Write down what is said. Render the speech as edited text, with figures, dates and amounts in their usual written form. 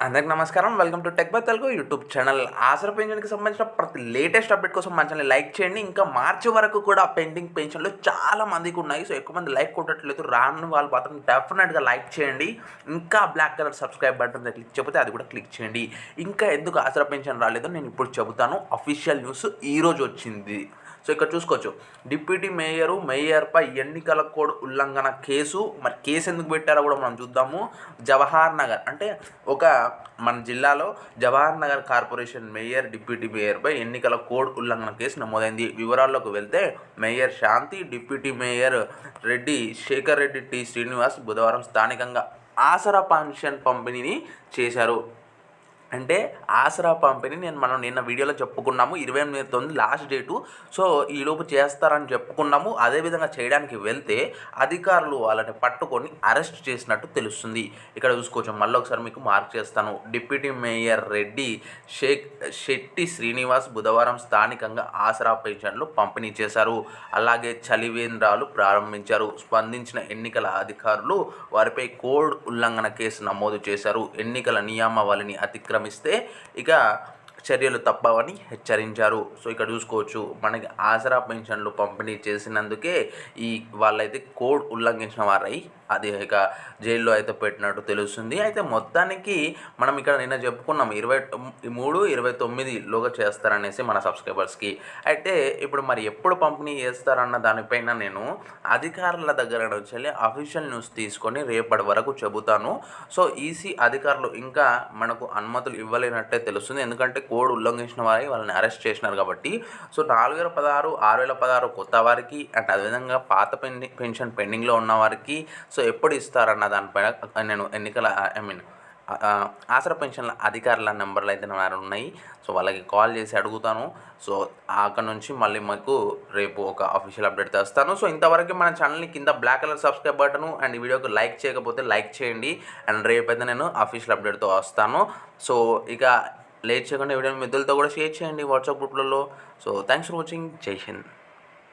అందరికి నమస్కారం. Welcome to tech by Telugu YouTube channel. Aasara పెన్షన్కి సంబంధించిన ప్రతి లేటెస్ట్ అప్డేట్ కోసం మన ఛానల్ లైక్ చేయండి. ఇంకా మార్చి వరకు కూడా పెండింగ్ పెన్షన్లు చాలా మందికి ఉన్నాయి. సో ఎక్కువ మంది లైక్ కొట్టట్లేదు. రాని వాళ్ళు మాత్రం డెఫినెట్గా లైక్ చేయండి. ఇంకా black colour subscribe button click చెబితే అది కూడా క్లిక్ చేయండి. ఇంకా ఎందుకు ఆసరా పెన్షన్ రాలేదో నేను ఇప్పుడు చెబుతాను. అఫీషియల్ న్యూస్ ఈరోజు వచ్చింది. సో ఇక్కడ చూసుకోవచ్చు, డిప్యూటీ మేయర్పై ఎన్నికల కోడ్ ఉల్లంఘన కేసు. మరి కేసు ఎందుకు పెట్టారో కూడా మనం చూద్దాము. జవహర్ నగర్ అంటే మన జిల్లాలో Jawahar Nagar corporation mayor, deputy మేయర్పై ఎన్నికల కోడ్ ఉల్లంఘన కేసు నమోదైంది. వివరాల్లోకి వెళ్తే mayor Shanti, deputy mayor Shekar Reddy T Srinivas బుధవారం స్థానికంగా ఆసరా పెన్షన్ పంపిణీని చేశారు. అంటే ఆసరా పంపిణీ మనం నిన్న వీడియోలో చెప్పుకున్నాము. 28/9 లాస్ట్ డేటు. సో ఈలోపు చేస్తారని చెప్పుకున్నాము. అదేవిధంగా చేయడానికి వెళ్తే అధికారులు వాళ్ళని పట్టుకొని అరెస్ట్ చేసినట్టు తెలుస్తుంది. ఇక్కడ చూసుకోవచ్చు, మళ్ళీ ఒకసారి మీకు మార్క్ చేస్తాను. డిప్యూటీ మేయర్ శెట్టి శ్రీనివాస్ బుధవారం స్థానికంగా ఆసరా పెన్షన్లు పంపిణీ చేశారు. అలాగే చలివేంద్రాలు ప్రారంభించారు. స్పందించిన ఎన్నికల అధికారులు వారిపై కోడ్ ఉల్లంఘన కేసు నమోదు చేశారు. ఎన్నికల నియమావళిని అతిక్రమిస్తే ఇక చర్యలు తప్పవని హెచ్చరించారు. సో ఇక్కడ చూసుకోవచ్చు, మనకి ఆసరా పెన్షన్లు పంపిణీ చేసినందుకే వాళ్ళైతే కోడ్ ఉల్లంఘించిన వారై అది ఇక జైల్లో అయితే పెట్టినట్టు తెలుస్తుంది. అయితే మొత్తానికి మనం ఇక్కడ నిన్న చెప్పుకున్నాం 23/29లోగా చేస్తారనేసి మన సబ్స్క్రైబర్స్కి. అయితే ఇప్పుడు మరి ఎప్పుడు పంపిణీ చేస్తారన్న దానిపైన నేను అధికారుల దగ్గర నుంచి అఫీషియల్ న్యూస్ తీసుకొని రేపటి వరకు చెబుతాను. సో ఈసీ అధికారులు ఇంకా మనకు అనుమతులు ఇవ్వలేనట్టే తెలుస్తుంది. ఎందుకంటే కోడ్ ఉల్లంఘించిన వారి వాళ్ళని అరెస్ట్ చేసినారు కాబట్టి. సో 4016, 6016 కొత్త వారికి అండ్ అదేవిధంగా పాత పెన్షన్ పెండింగ్లో ఉన్న వారికి సో ఎప్పుడు ఇస్తారన్న దానిపైన నేను ఆసరా పెన్షన్ల అధికారుల నెంబర్లు అయితే నా ఉన్నాయి. సో వాళ్ళకి కాల్ చేసి అడుగుతాను. సో అక్కడ నుంచి మళ్ళీ మాకు రేపు ఒక అఫీషియల్ అప్డేట్ తెస్తాను. సో ఇంతవరకు మన ఛానల్ని కింద black colour subscribe button and ఈ వీడియోకి లైక్ చేయకపోతే లైక్ చేయండి. అండ్ రేపైతే నేను అఫీషియల్ అప్డేట్తో వస్తాను. సో ఇక లేట్ చేయకుండా వీడియోని మిత్రులతో కూడా షేర్ చేయండి వాట్సాప్ గ్రూప్లలో. So thanks for watching. Jai Hind.